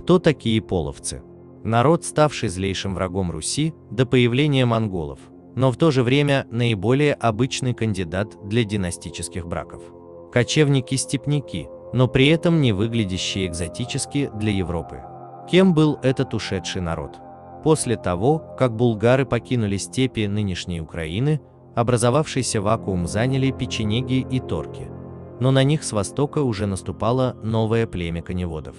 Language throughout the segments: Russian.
Кто такие половцы? Народ, ставший злейшим врагом Руси до появления монголов, но в то же время наиболее обычный кандидат для династических браков. Кочевники-степняки, но при этом не выглядящие экзотически для Европы. Кем был этот ушедший народ? После того, как булгары покинули степи нынешней Украины, образовавшийся вакуум заняли печенеги и торки, но на них с востока уже наступало новое племя коневодов.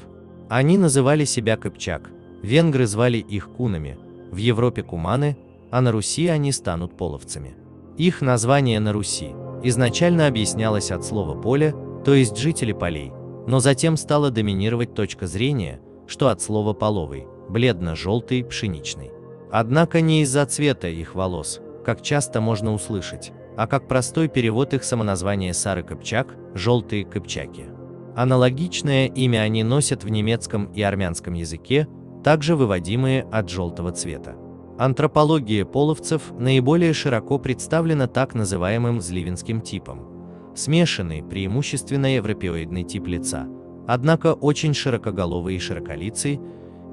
Они называли себя кыпчак, венгры звали их кунами, в Европе куманы, а на Руси они станут половцами. Их название на Руси изначально объяснялось от слова «поле», то есть жители полей, но затем стала доминировать точка зрения, что от слова «половый», бледно-желтый, пшеничный. Однако не из-за цвета их волос, как часто можно услышать, а как простой перевод их самоназвания Сары Кыпчак, желтые кыпчаки. Аналогичное имя они носят в немецком и армянском языке, также выводимые от желтого цвета. Антропология половцев наиболее широко представлена так называемым зливенским типом. Смешанный, преимущественно европеоидный тип лица, однако очень широкоголовый и широколицый,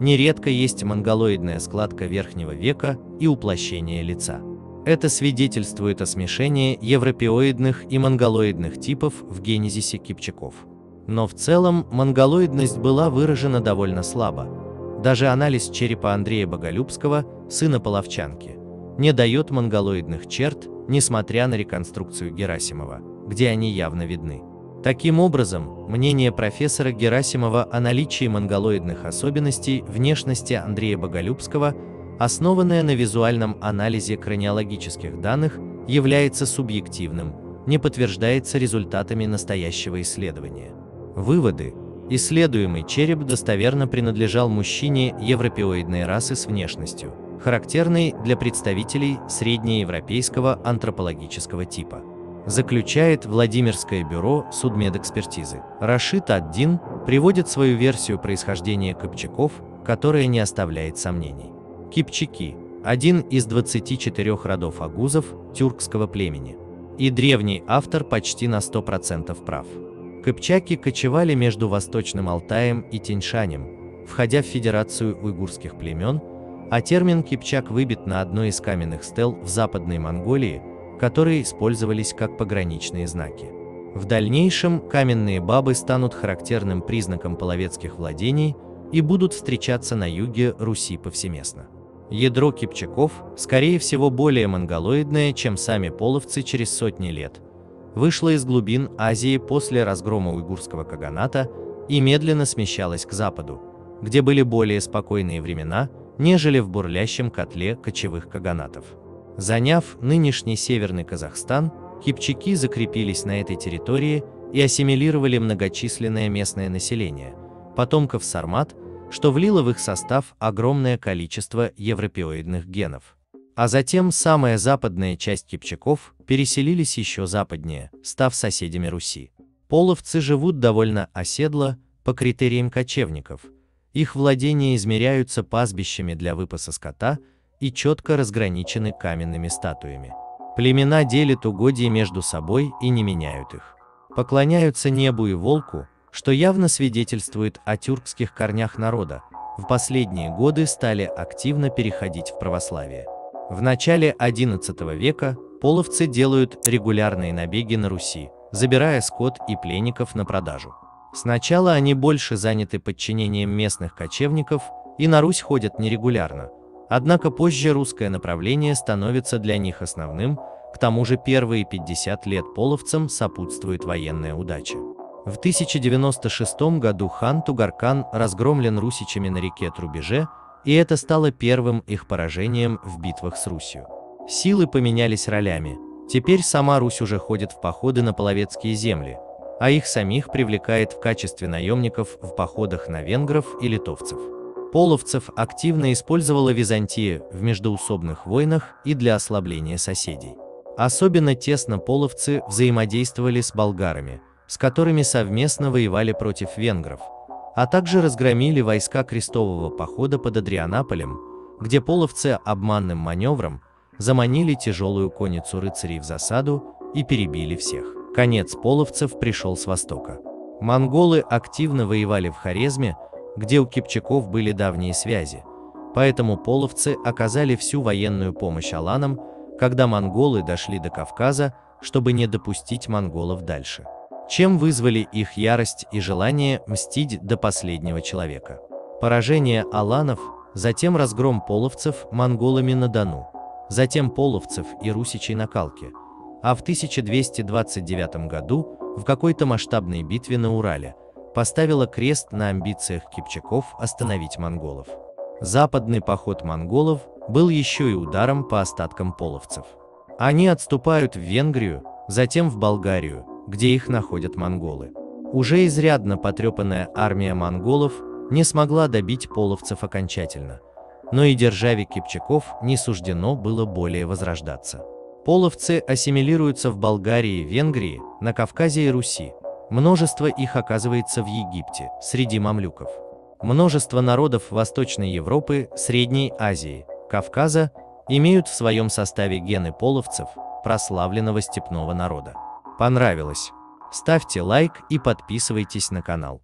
нередко есть монголоидная складка верхнего века и уплощение лица. Это свидетельствует о смешении европеоидных и монголоидных типов в генезисе кипчаков. Но в целом монголоидность была выражена довольно слабо. Даже анализ черепа Андрея Боголюбского, сына половчанки, не дает монголоидных черт, несмотря на реконструкцию Герасимова, где они явно видны. Таким образом, мнение профессора Герасимова о наличии монголоидных особенностей внешности Андрея Боголюбского, основанное на визуальном анализе краниологических данных, является субъективным, не подтверждается результатами настоящего исследования. Выводы. Исследуемый череп достоверно принадлежал мужчине европеоидной расы с внешностью, характерной для представителей среднеевропейского антропологического типа. Заключает Владимирское бюро судмедэкспертизы. Рашид ад-Дин приводит свою версию происхождения кыпчаков, которая не оставляет сомнений. Кипчаки – один из 24 родов агузов тюркского племени. И древний автор почти на 100% прав. Кыпчаки кочевали между Восточным Алтаем и Тяньшанем, входя в федерацию уйгурских племен, а термин «кипчак» выбит на одной из каменных стел в Западной Монголии, которые использовались как пограничные знаки. В дальнейшем каменные бабы станут характерным признаком половецких владений и будут встречаться на юге Руси повсеместно. Ядро кипчаков, скорее всего, более монголоидное, чем сами половцы через сотни лет, вышло из глубин Азии после разгрома уйгурского каганата и медленно смещалось к западу, где были более спокойные времена, нежели в бурлящем котле кочевых каганатов. Заняв нынешний северный Казахстан, кипчаки закрепились на этой территории и ассимилировали многочисленное местное население, потомков сармат, что влило в их состав огромное количество европеоидных генов. А затем самая западная часть кипчаков переселились еще западнее, став соседями Руси. Половцы живут довольно оседло по критериям кочевников. Их владения измеряются пастбищами для выпаса скота и четко разграничены каменными статуями. Племена делят угодья между собой и не меняют их. Поклоняются небу и волку, что явно свидетельствует о тюркских корнях народа. В последние годы стали активно переходить в православие. В начале XI века половцы делают регулярные набеги на Руси, забирая скот и пленников на продажу. Сначала они больше заняты подчинением местных кочевников и на Русь ходят нерегулярно, однако позже русское направление становится для них основным, к тому же первые 50 лет половцам сопутствует военная удача. В 1096 году хан Тугаркан разгромлен русичами на реке Трубеже, и это стало первым их поражением в битвах с Русью. Силы поменялись ролями, теперь сама Русь уже ходит в походы на половецкие земли, а их самих привлекает в качестве наемников в походах на венгров и литовцев. Половцев активно использовала Византия в междоусобных войнах и для ослабления соседей. Особенно тесно половцы взаимодействовали с болгарами, с которыми совместно воевали против венгров, а также разгромили войска крестового похода под Адрианаполем, где половцы обманным маневром заманили тяжелую конницу рыцарей в засаду и перебили всех. Конец половцев пришел с востока. Монголы активно воевали в Хорезме, где у кипчаков были давние связи, поэтому половцы оказали всю военную помощь аланам, когда монголы дошли до Кавказа, чтобы не допустить монголов дальше, чем вызвали их ярость и желание мстить до последнего человека. Поражение аланов, затем разгром половцев монголами на Дону, затем половцев и русичей на Калке, а в 1229 году в какой-то масштабной битве на Урале поставила крест на амбициях кипчаков остановить монголов. Западный поход монголов был еще и ударом по остаткам половцев. Они отступают в Венгрию, затем в Болгарию, где их находят монголы. Уже изрядно потрепанная армия монголов не смогла добить половцев окончательно, но и державе кипчаков не суждено было более возрождаться. Половцы ассимилируются в Болгарии, Венгрии, на Кавказе и Руси. Множество их оказывается в Египте, среди мамлюков. Множество народов Восточной Европы, Средней Азии, Кавказа имеют в своем составе гены половцев, прославленного степного народа. Понравилось? Ставьте лайк и подписывайтесь на канал.